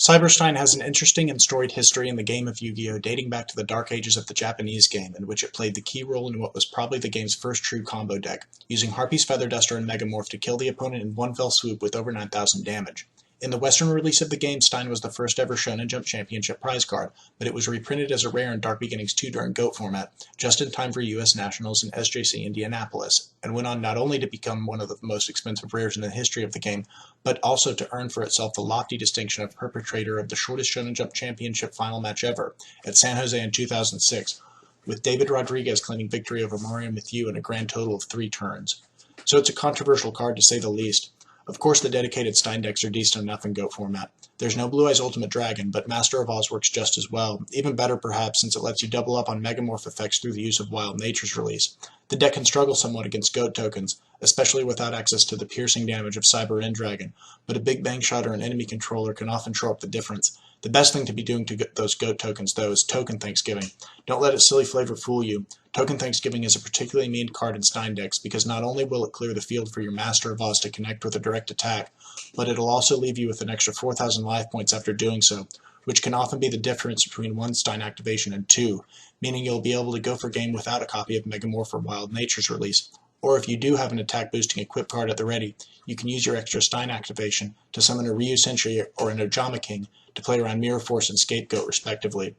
Cyber-Stein has an interesting and storied history in the game of Yu-Gi-Oh! Dating back to the dark ages of the Japanese game, in which it played the key role in what was probably the game's first true combo deck, using Harpy's Feather Duster and Megamorph to kill the opponent in one fell swoop with over 9,000 damage. In the Western release of the game, Stein was the first ever Shonen Jump Championship prize card, but it was reprinted as a rare in Dark Beginnings 2 during GOAT format, just in time for US Nationals in SJC Indianapolis, and went on not only to become one of the most expensive rares in the history of the game, but also to earn for itself the lofty distinction of perpetrator of the shortest Shonen Jump Championship final match ever, at San Jose in 2006, with David Rodriguez claiming victory over Mario Mathieu in a grand total of 3 turns. So it's a controversial card to say the least. Of course the dedicated Stein decks are decent enough in GOAT format. There's no Blue Eyes Ultimate Dragon, but Master of Oz works just as well, even better perhaps since it lets you double up on Megamorph effects through the use of Wild Nature's release. The deck can struggle somewhat against GOAT tokens, especially without access to the piercing damage of Cyber-Stein, but a Big Bang Shot or an enemy controller can often show up the difference. The best thing to be doing to get those GOAT tokens, though, is Token Thanksgiving. Don't let its silly flavor fool you. Token Thanksgiving is a particularly mean card in Stein decks because not only will it clear the field for your Master of Oz to connect with a direct attack, but it'll also leave you with an extra 4,000 life points after doing so, which can often be the difference between one Stein activation and 2, meaning you'll be able to go for game without a copy of Megamorph or Wild Nature's release. Or if you do have an attack boosting equip card at the ready, you can use your extra Stein activation to summon a Ryu Sentry or an Ojama King to play around Mirror Force and Scapegoat respectively.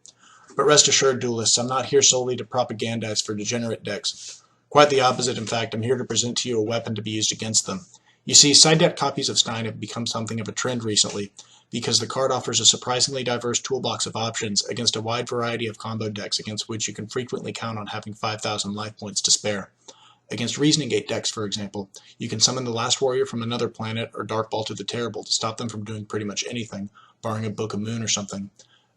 But rest assured, duelists, I'm not here solely to propagandize for degenerate decks. Quite the opposite, in fact, I'm here to present to you a weapon to be used against them. You see, side deck copies of Stein have become something of a trend recently, because the card offers a surprisingly diverse toolbox of options against a wide variety of combo decks against which you can frequently count on having 5,000 life points to spare. Against Reasoning Gate decks, for example, you can summon the Last Warrior from another planet or Dark Balter the Terrible to stop them from doing pretty much anything, barring a Book of Moon or something.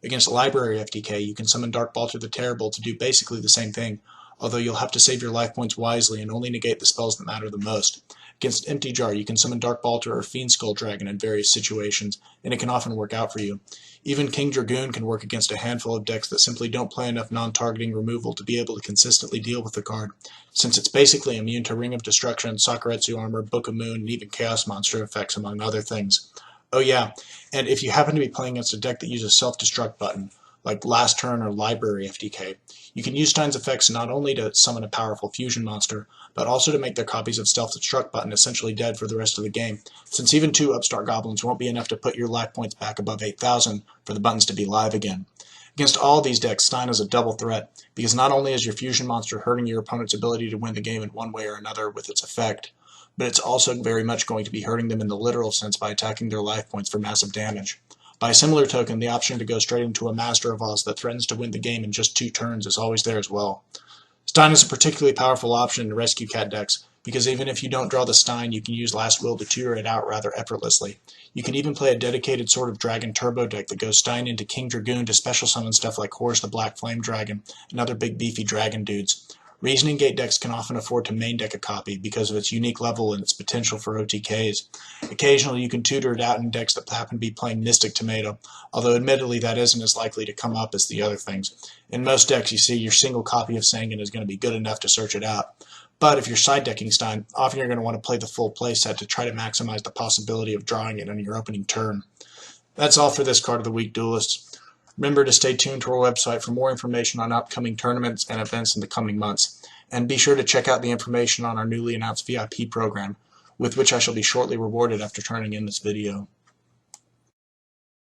Against Library FTK, you can summon Dark Balter the Terrible to do basically the same thing, although you'll have to save your life points wisely and only negate the spells that matter the most. Against Empty Jar, you can summon Dark Balter or Fiend Skull Dragon in various situations, and it can often work out for you. Even King Dragoon can work against a handful of decks that simply don't play enough non-targeting removal to be able to consistently deal with the card, since it's basically immune to Ring of Destruction, Sakuretsu Armor, Book of Moon, and even Chaos Monster effects, among other things. Oh yeah, and if you happen to be playing against a deck that uses Self-Destruct button, like Last Turn or Library FTK, you can use Stein's effects not only to summon a powerful fusion monster, but also to make their copies of Self-Destruct button essentially dead for the rest of the game, since even 2 Upstart Goblins won't be enough to put your life points back above 8,000 for the buttons to be live again. Against all these decks, Stein is a double threat, because not only is your fusion monster hurting your opponent's ability to win the game in one way or another with its effect, but it's also very much going to be hurting them in the literal sense by attacking their life points for massive damage. By a similar token, the option to go straight into a Master of Oz that threatens to win the game in just 2 turns is always there as well. Stein is a particularly powerful option in Rescue Cat decks, because even if you don't draw the Stein, you can use Last Will to tutor it out rather effortlessly. You can even play a dedicated Sword of Dragon turbo deck that goes Stein into King Dragoon to special summon stuff like Horus the Black Flame Dragon and other big beefy dragon dudes. Reasoning Gate decks can often afford to main deck a copy because of its unique level and its potential for OTKs. Occasionally you can tutor it out in decks that happen to be playing Mystic Tomato, although admittedly that isn't as likely to come up as the other things. In most decks, you see, your single copy of Sangan is going to be good enough to search it out. But if you're side decking Stein, often you're going to want to play the full playset to try to maximize the possibility of drawing it on your opening turn. That's all for this Card of the Week, duelists. Remember to stay tuned to our website for more information on upcoming tournaments and events in the coming months. And be sure to check out the information on our newly announced VIP program, with which I shall be shortly rewarded after turning in this video.